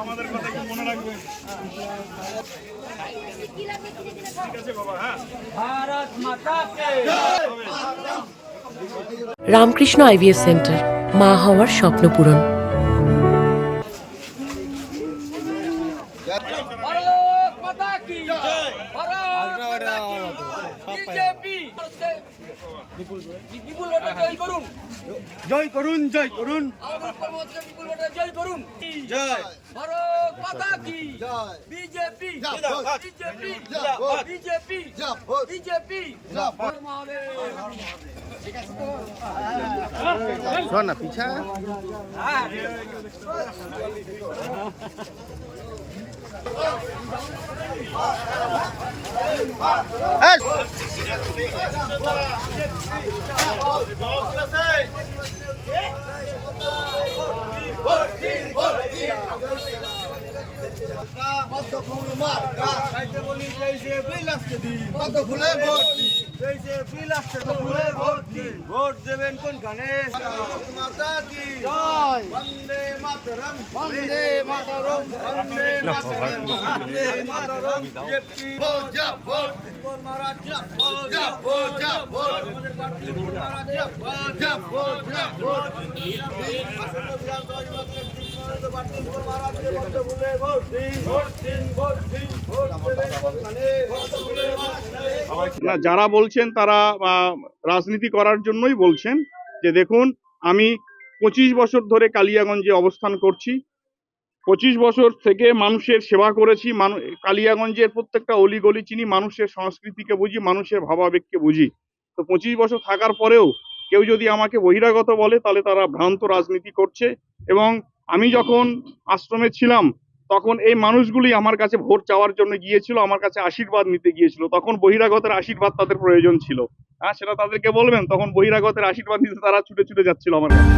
আমাদের কথা একটু মনে রাখবেন। ঠিক আছে বাবা। হ্যাঁ, ভারত মাতা কে জয়। রামকৃষ্ণ আইভিএফ সেন্টার, মা হওয়ার স্বপ্ন পূরণ। জয় করুন, জয় করুন, জয় করুন, জয় ভারত মাতা কি জয়। বিজেপি বিজেপি বিজেপি বিজেপি না পিছা ভোট দেবেন কোন গানে? মাতা কি জয়। বন্দে মাতরম, বন্দে মাতরম, বন্দে মাতরম, বন্দে মাতরম। বিজেপি ভোট যা ভোট, মহারাজ যা ভোট যা ভোট যা ভোট, আমাদের পার্টি মহারাজ যা ভোট যা ভোট যা ভোট। আসন্ন বিধানসভা নির্বাচনে পার্টি মহারাজ কে ভোট ভুলে ভোট দিন, ভোট দিন, ভোট দিন, ভোট দেবেন কোন গানে? ভোট ভুলে ভোট দিন। না, যারা বলছেন তারা রাজনীতি করার জন্যই বলছেন। যে দেখুন, আমি 25 বছর ধরে কালিয়াগঞ্জে অবস্থান করছি। 25 বছর থেকে মানুষের সেবা করেছি। কালিয়াগঞ্জের প্রত্যেকটা অলিগলি চিনি, মানুষের সংস্কৃতিকে বুঝি, মানুষের ভাবাবেগকে বুঝি। তো 25 বছর থাকার পরেও কেউ যদি আমাকে বহিরাগত বলে, তাহলে তারা ভ্রান্ত রাজনীতি করছে। এবং আমি যখন আশ্রমে ছিলাম, তখন এই মানুষগুলি আমার কাছে ভোট চাওয়ার জন্য গিয়েছিল, আমার কাছে আশীর্বাদ নিতে গিয়েছিল। তখন বহিরাগতের আশীর্বাদ তাদের প্রয়োজন ছিল। হ্যাঁ, সেটা তাদেরকে বলবেন। তখন বহিরাগতের আশীর্বাদ নিতে তারা ছুটে ছুটে যাচ্ছিল আমার কাছে।